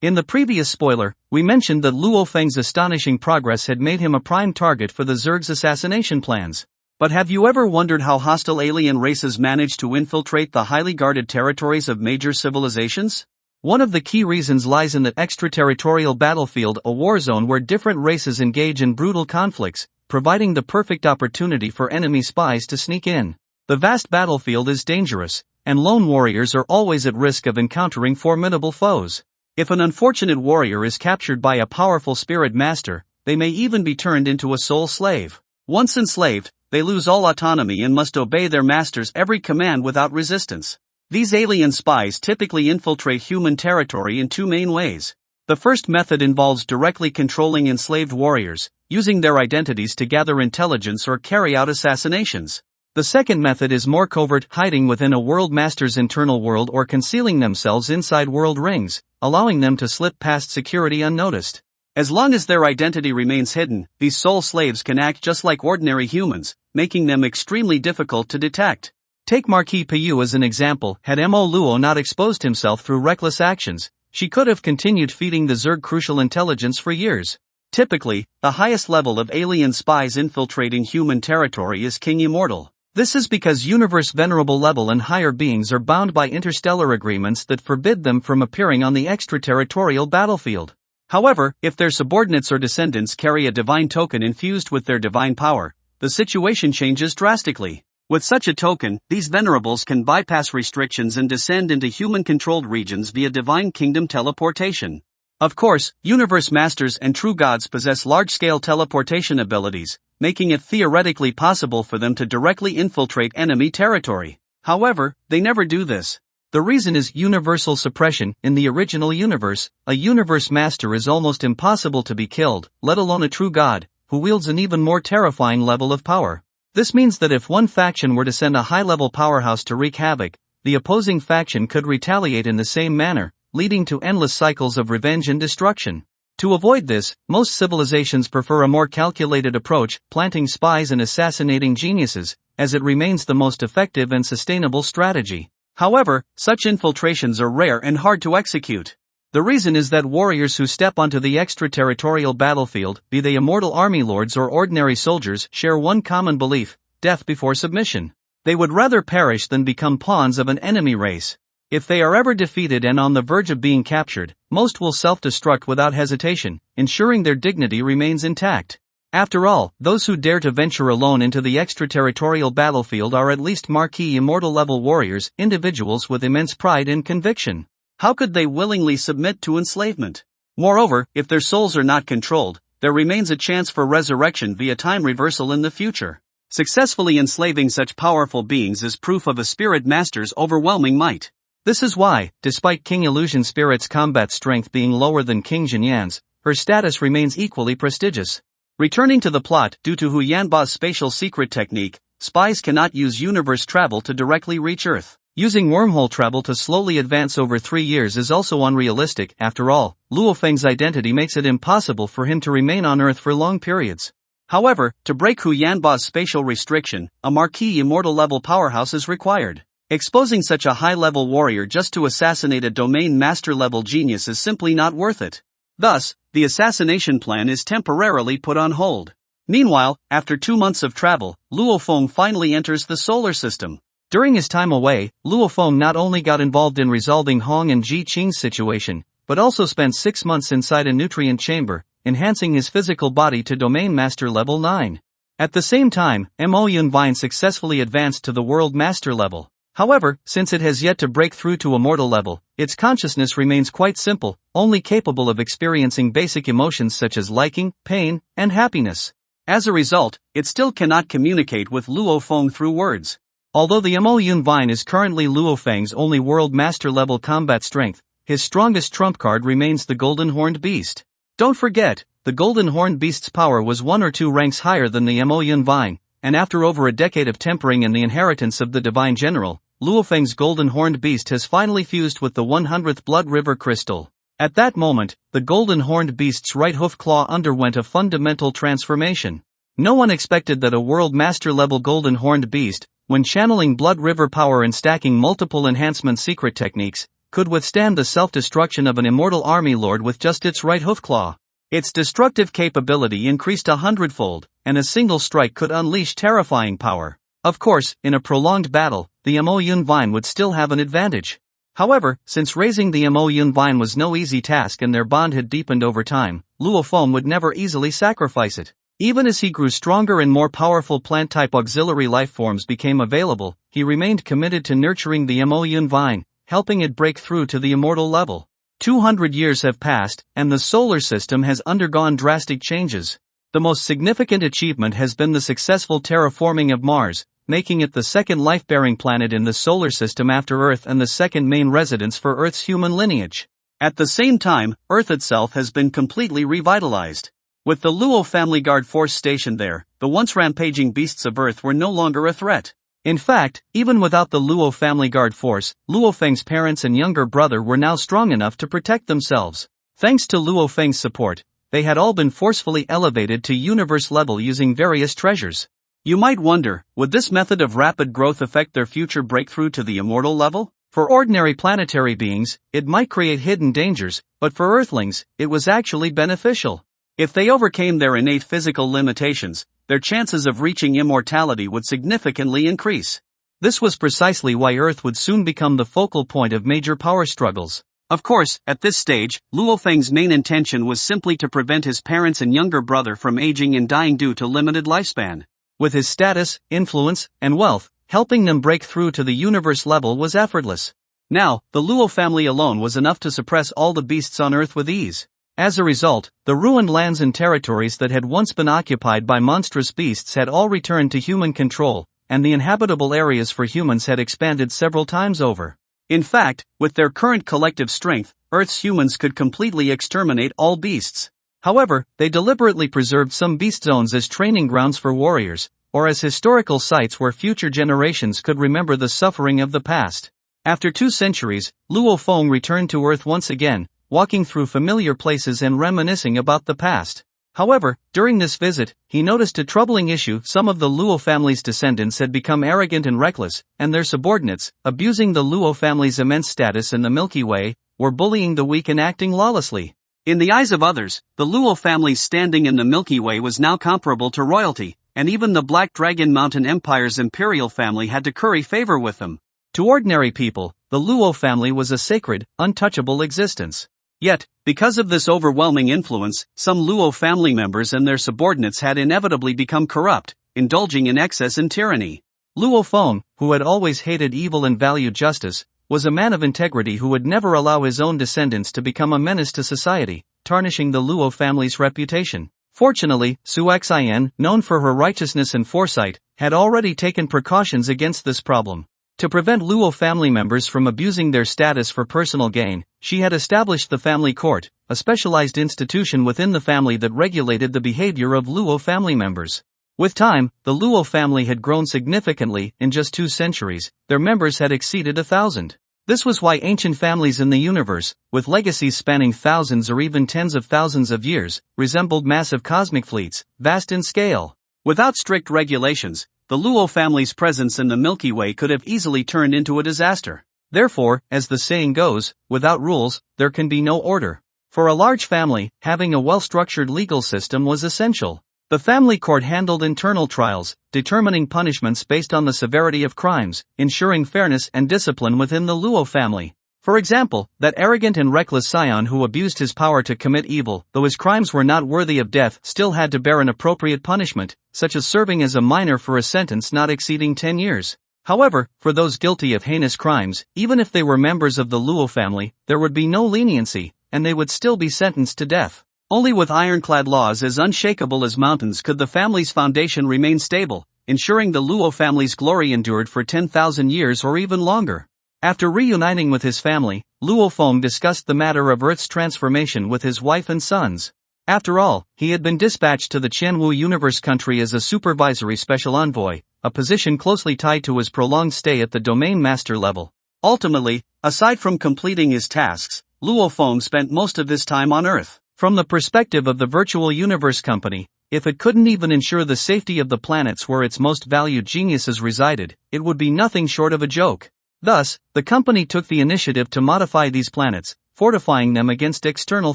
In the previous spoiler, we mentioned that Luo Feng's astonishing progress had made him a prime target for the Zerg's assassination plans. But have you ever wondered how hostile alien races manage to infiltrate the highly guarded territories of major civilizations? One of the key reasons lies in the extraterritorial battlefield, a war zone where different races engage in brutal conflicts, providing the perfect opportunity for enemy spies to sneak in. The vast battlefield is dangerous, and lone warriors are always at risk of encountering formidable foes. If an unfortunate warrior is captured by a powerful spirit master, they may even be turned into a soul slave. Once enslaved, they lose all autonomy and must obey their master's every command without resistance. These alien spies typically infiltrate human territory in two main ways. The first method involves directly controlling enslaved warriors, using their identities to gather intelligence or carry out assassinations. The second method is more covert, hiding within a world master's internal world or concealing themselves inside world rings, allowing them to slip past security unnoticed. As long as their identity remains hidden, these soul slaves can act just like ordinary humans, making them extremely difficult to detect. Take Marquis Piyu as an example. Had Mo Luo not exposed himself through reckless actions, she could have continued feeding the Zerg crucial intelligence for years. Typically, the highest level of alien spies infiltrating human territory is King Immortal. This is because universe venerable level and higher beings are bound by interstellar agreements that forbid them from appearing on the extraterritorial battlefield. However, if their subordinates or descendants carry a divine token infused with their divine power, the situation changes drastically. With such a token, these venerables can bypass restrictions and descend into human-controlled regions via divine kingdom teleportation. Of course, universe masters and true gods possess large-scale teleportation abilities, making it theoretically possible for them to directly infiltrate enemy territory. However, they never do this. The reason is universal suppression. In the original universe, a universe master is almost impossible to be killed, let alone a true god, who wields an even more terrifying level of power. This means that if one faction were to send a high-level powerhouse to wreak havoc, the opposing faction could retaliate in the same manner, leading to endless cycles of revenge and destruction. To avoid this, most civilizations prefer a more calculated approach, planting spies and assassinating geniuses, as it remains the most effective and sustainable strategy. However, such infiltrations are rare and hard to execute. The reason is that warriors who step onto the extraterritorial battlefield, be they immortal army lords or ordinary soldiers, share one common belief: death before submission. They would rather perish than become pawns of an enemy race. If they are ever defeated and on the verge of being captured, most will self-destruct without hesitation, ensuring their dignity remains intact. After all, those who dare to venture alone into the extraterritorial battlefield are at least Marquis Immortal-level warriors, individuals with immense pride and conviction. How could they willingly submit to enslavement? Moreover, if their souls are not controlled, there remains a chance for resurrection via time reversal in the future. Successfully enslaving such powerful beings is proof of a spirit master's overwhelming might. This is why, despite King Illusion Spirit's combat strength being lower than King Jinyan's, her status remains equally prestigious. Returning to the plot, due to Hu Yanba's spatial secret technique, spies cannot use universe travel to directly reach Earth. Using wormhole travel to slowly advance over 3 years is also unrealistic. After all, Luo Feng's identity makes it impossible for him to remain on Earth for long periods. However, to break Hu Yanba's spatial restriction, a Marquis Immortal-level powerhouse is required. Exposing such a high-level warrior just to assassinate a domain master-level genius is simply not worth it. Thus, the assassination plan is temporarily put on hold. Meanwhile, after 2 months of travel, Luo Feng finally enters the solar system. During his time away, Luo Feng not only got involved in resolving Hong and Ji Qing's situation, but also spent 6 months inside a nutrient chamber, enhancing his physical body to domain master level 9. At the same time, Mo Yunvine successfully advanced to the world master level. However, since it has yet to break through to immortal level, its consciousness remains quite simple, only capable of experiencing basic emotions such as liking, pain, and happiness. As a result, it still cannot communicate with Luo Feng through words. Although the Mo Yunvine is currently Luo Feng's only world master level combat strength, his strongest trump card remains the Golden Horned Beast. Don't forget, the Golden Horned Beast's power was 1 or 2 ranks higher than the Mo Yunvine, and after over a decade of tempering and the inheritance of the Divine General, Luo Feng's Golden Horned Beast has finally fused with the 100th Blood River Crystal. At that moment, the Golden Horned Beast's right hoof claw underwent a fundamental transformation. No one expected that a World Master level Golden Horned Beast, when channeling Blood River power and stacking multiple enhancement secret techniques, could withstand the self-destruction of an immortal army lord with just its right hoof claw. Its destructive capability increased 100-fold, and a single strike could unleash terrifying power. Of course, in a prolonged battle, the Mo Yun Vine would still have an advantage. However, since raising the Mo Yun Vine was no easy task and their bond had deepened over time, Luo Feng would never easily sacrifice it. Even as he grew stronger and more powerful plant-type auxiliary life forms became available, he remained committed to nurturing the Mo Yun Vine, helping it break through to the immortal level. 200 years have passed, and the solar system has undergone drastic changes. The most significant achievement has been the successful terraforming of Mars, making it the second life-bearing planet in the solar system after Earth and the second main residence for Earth's human lineage. At the same time, Earth itself has been completely revitalized. With the Luo family guard force stationed there, the once rampaging beasts of Earth were no longer a threat. In fact, even without the Luo family guard force, Luo Feng's parents and younger brother were now strong enough to protect themselves. Thanks to Luo Feng's support, they had all been forcefully elevated to universe level using various treasures. You might wonder, would this method of rapid growth affect their future breakthrough to the immortal level? For ordinary planetary beings, it might create hidden dangers, but for Earthlings, it was actually beneficial. If they overcame their innate physical limitations, their chances of reaching immortality would significantly increase. This was precisely why Earth would soon become the focal point of major power struggles. Of course, at this stage, Luo Feng's main intention was simply to prevent his parents and younger brother from aging and dying due to limited lifespan. With his status, influence, and wealth, helping them break through to the universe level was effortless. Now, the Luo family alone was enough to suppress all the beasts on Earth with ease. As a result, the ruined lands and territories that had once been occupied by monstrous beasts had all returned to human control, and the inhabitable areas for humans had expanded several times over. In fact, with their current collective strength, Earth's humans could completely exterminate all beasts. However, they deliberately preserved some beast zones as training grounds for warriors, or as historical sites where future generations could remember the suffering of the past. After 2 centuries, Luo Feng returned to Earth once again, walking through familiar places and reminiscing about the past. However, during this visit, he noticed a troubling issue. Some of the Luo family's descendants had become arrogant and reckless, and their subordinates, abusing the Luo family's immense status in the Milky Way, were bullying the weak and acting lawlessly. In the eyes of others, the Luo family's standing in the Milky Way was now comparable to royalty, and even the Black Dragon Mountain Empire's imperial family had to curry favor with them. To ordinary people, the Luo family was a sacred, untouchable existence. Yet, because of this overwhelming influence, some Luo family members and their subordinates had inevitably become corrupt, indulging in excess and tyranny. Luo Feng, who had always hated evil and valued justice, was a man of integrity who would never allow his own descendants to become a menace to society, tarnishing the Luo family's reputation. Fortunately, Su Xian, known for her righteousness and foresight, had already taken precautions against this problem. To prevent Luo family members from abusing their status for personal gain, she had established the family court, a specialized institution within the family that regulated the behavior of Luo family members. With time, the Luo family had grown significantly. In just 2 centuries, their members had exceeded 1,000. This was why ancient families in the universe, with legacies spanning thousands or even tens of thousands of years, resembled massive cosmic fleets, vast in scale. Without strict regulations, the Luo family's presence in the Milky Way could have easily turned into a disaster. Therefore, as the saying goes, without rules, there can be no order. For a large family, having a well-structured legal system was essential. The family court handled internal trials, determining punishments based on the severity of crimes, ensuring fairness and discipline within the Luo family. For example, that arrogant and reckless scion who abused his power to commit evil, though his crimes were not worthy of death, still had to bear an appropriate punishment, such as serving as a minor for a sentence not exceeding 10 years. However, for those guilty of heinous crimes, even if they were members of the Luo family, there would be no leniency, and they would still be sentenced to death. Only with ironclad laws as unshakable as mountains could the family's foundation remain stable, ensuring the Luo family's glory endured for 10,000 years or even longer. After reuniting with his family, Luo Feng discussed the matter of Earth's transformation with his wife and sons. After all, he had been dispatched to the Qianwu Universe country as a supervisory special envoy, a position closely tied to his prolonged stay at the domain master level. Ultimately, aside from completing his tasks, Luo Feng spent most of his time on Earth. From the perspective of the virtual universe company, if it couldn't even ensure the safety of the planets where its most valued geniuses resided, it would be nothing short of a joke. Thus, the company took the initiative to modify these planets, fortifying them against external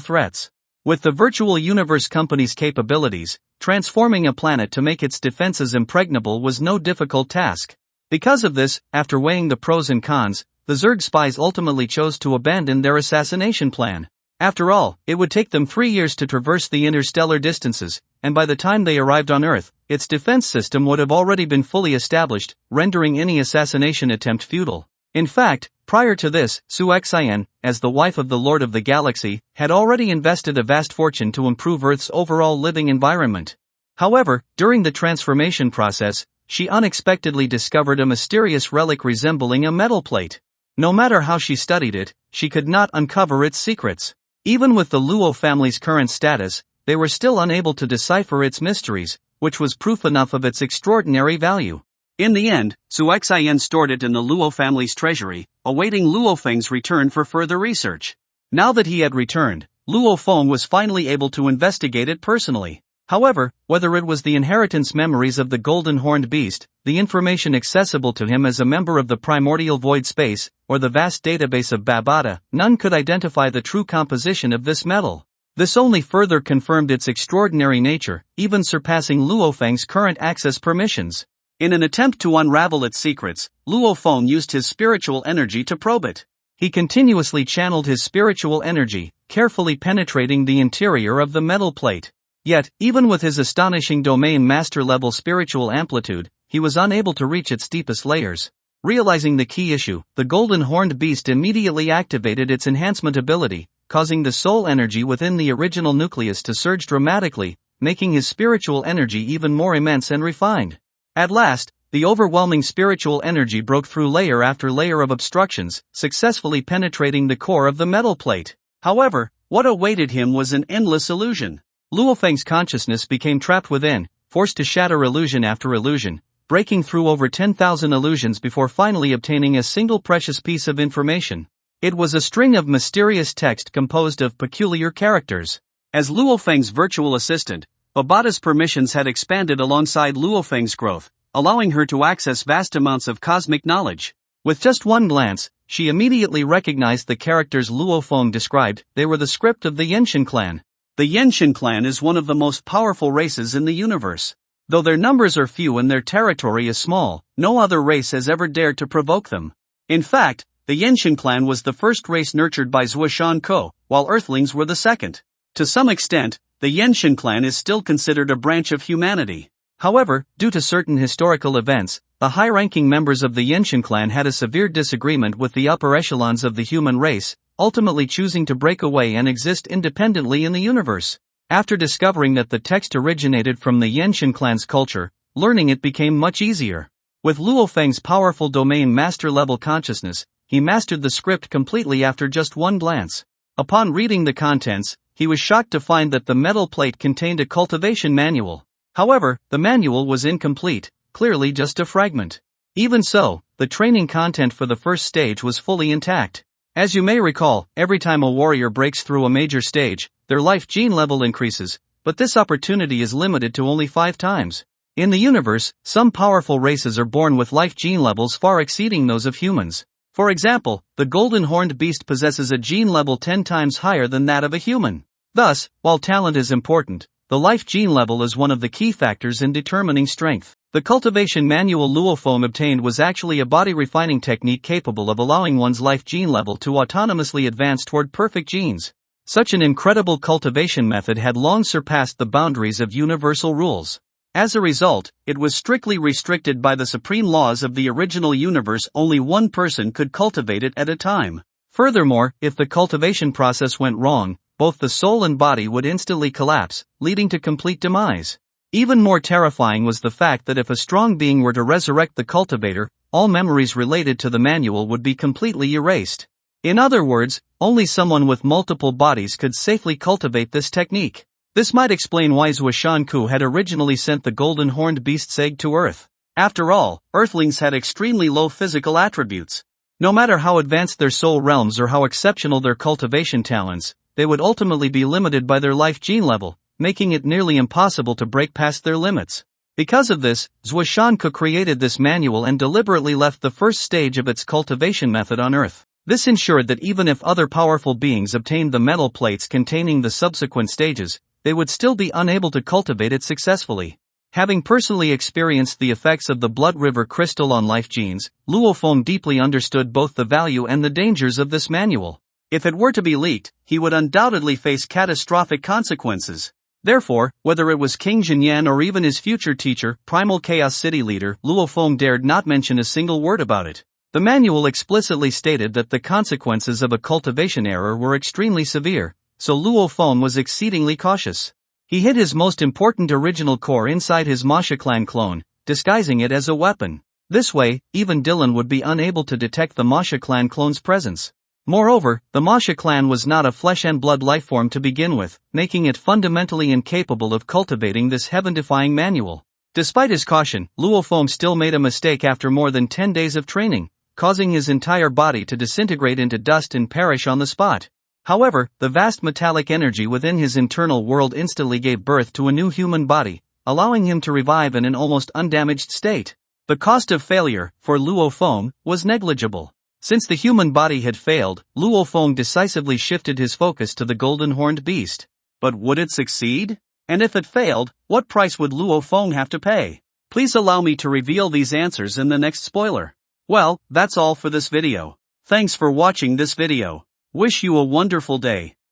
threats. With the virtual universe company's capabilities, transforming a planet to make its defenses impregnable was no difficult task. Because of this, after weighing the pros and cons, the Zerg spies ultimately chose to abandon their assassination plan. After all, it would take them 3 years to traverse the interstellar distances, and by the time they arrived on Earth, its defense system would have already been fully established, rendering any assassination attempt futile. In fact, prior to this, Su Xian, as the wife of the Lord of the Galaxy, had already invested a vast fortune to improve Earth's overall living environment. However, during the transformation process, she unexpectedly discovered a mysterious relic resembling a metal plate. No matter how she studied it, she could not uncover its secrets. Even with the Luo family's current status, they were still unable to decipher its mysteries, which was proof enough of its extraordinary value. In the end, Su Xian stored it in the Luo family's treasury, awaiting Luo Feng's return for further research. Now that he had returned, Luo Feng was finally able to investigate it personally. However, whether it was the inheritance memories of the golden horned beast, the information accessible to him as a member of the primordial void space, or the vast database of Babata, none could identify the true composition of this metal. This only further confirmed its extraordinary nature, even surpassing Luo Feng's current access permissions. In an attempt to unravel its secrets, Luo Feng used his spiritual energy to probe it. He continuously channeled his spiritual energy, carefully penetrating the interior of the metal plate. Yet, even with his astonishing domain master-level spiritual amplitude, he was unable to reach its deepest layers. Realizing the key issue, the golden horned beast immediately activated its enhancement ability, causing the soul energy within the original nucleus to surge dramatically, making his spiritual energy even more immense and refined. At last, the overwhelming spiritual energy broke through layer after layer of obstructions, successfully penetrating the core of the metal plate. However, what awaited him was an endless illusion. Luo Feng's consciousness became trapped within, forced to shatter illusion after illusion, breaking through over 10,000 illusions before finally obtaining a single precious piece of information. It was a string of mysterious text composed of peculiar characters. As Luo Feng's virtual assistant, Babata's permissions had expanded alongside Luo Feng's growth, allowing her to access vast amounts of cosmic knowledge. With just one glance, she immediately recognized the characters Luo Feng described. They were the script of the Yenshin clan. The Yenshin clan is one of the most powerful races in the universe. Though their numbers are few and their territory is small, no other race has ever dared to provoke them. In fact, the Yenshin clan was the first race nurtured by Zuoshan Ko, while Earthlings were the second. To some extent, the Yenshin clan is still considered a branch of humanity. However, due to certain historical events, the high-ranking members of the Yenshin clan had a severe disagreement with the upper echelons of the human race, ultimately choosing to break away and exist independently in the universe. After discovering that the text originated from the Yenshin clan's culture, learning it became much easier. With Luo Feng's powerful domain master-level consciousness, he mastered the script completely after just one glance. Upon reading the contents, he was shocked to find that the metal plate contained a cultivation manual. However, the manual was incomplete, clearly just a fragment. Even so, the training content for the first stage was fully intact. As you may recall, every time a warrior breaks through a major stage, their life gene level increases, but this opportunity is limited to only 5 times. In the universe, some powerful races are born with life gene levels far exceeding those of humans. For example, the golden horned beast possesses a gene level 10 times higher than that of a human. Thus, while talent is important, the life gene level is one of the key factors in determining strength. The cultivation manual Luo Feng obtained was actually a body refining technique capable of allowing one's life gene level to autonomously advance toward perfect genes. Such an incredible cultivation method had long surpassed the boundaries of universal rules. As a result, it was strictly restricted by the supreme laws of the original universe. Only one person could cultivate it at a time. Furthermore, if the cultivation process went wrong, both the soul and body would instantly collapse, leading to complete demise. Even more terrifying was the fact that if a strong being were to resurrect the cultivator, all memories related to the manual would be completely erased. In other words, only someone with multiple bodies could safely cultivate this technique. This might explain why Zuoshan Ku had originally sent the golden horned beast's egg to Earth. After all, Earthlings had extremely low physical attributes. No matter how advanced their soul realms or how exceptional their cultivation talents, they would ultimately be limited by their life gene level, making it nearly impossible to break past their limits. Because of this, Zhuoshan created this manual and deliberately left the first stage of its cultivation method on Earth. This ensured that even if other powerful beings obtained the metal plates containing the subsequent stages, they would still be unable to cultivate it successfully. Having personally experienced the effects of the Blood River crystal on life genes, Luo Feng deeply understood both the value and the dangers of this manual. If it were to be leaked, he would undoubtedly face catastrophic consequences. Therefore, whether it was King Jinyan or even his future teacher, Primal Chaos City leader, Luo Feng dared not mention a single word about it. The manual explicitly stated that the consequences of a cultivation error were extremely severe, so Luo Feng was exceedingly cautious. He hid his most important original core inside his Masha clan clone, disguising it as a weapon. This way, even Dylan would be unable to detect the Masha clan clone's presence. Moreover, the Masha clan was not a flesh and blood lifeform to begin with, making it fundamentally incapable of cultivating this heaven-defying manual. Despite his caution, Luo Feng still made a mistake after more than 10 days of training, causing his entire body to disintegrate into dust and perish on the spot. However, the vast metallic energy within his internal world instantly gave birth to a new human body, allowing him to revive in an almost undamaged state. The cost of failure, for Luo Feng, was negligible. Since the human body had failed, Luo Feng decisively shifted his focus to the golden-horned beast. But would it succeed? And if it failed, what price would Luo Feng have to pay? Please allow me to reveal these answers in the next spoiler. Well, that's all for this video. Thanks for watching this video. Wish you a wonderful day.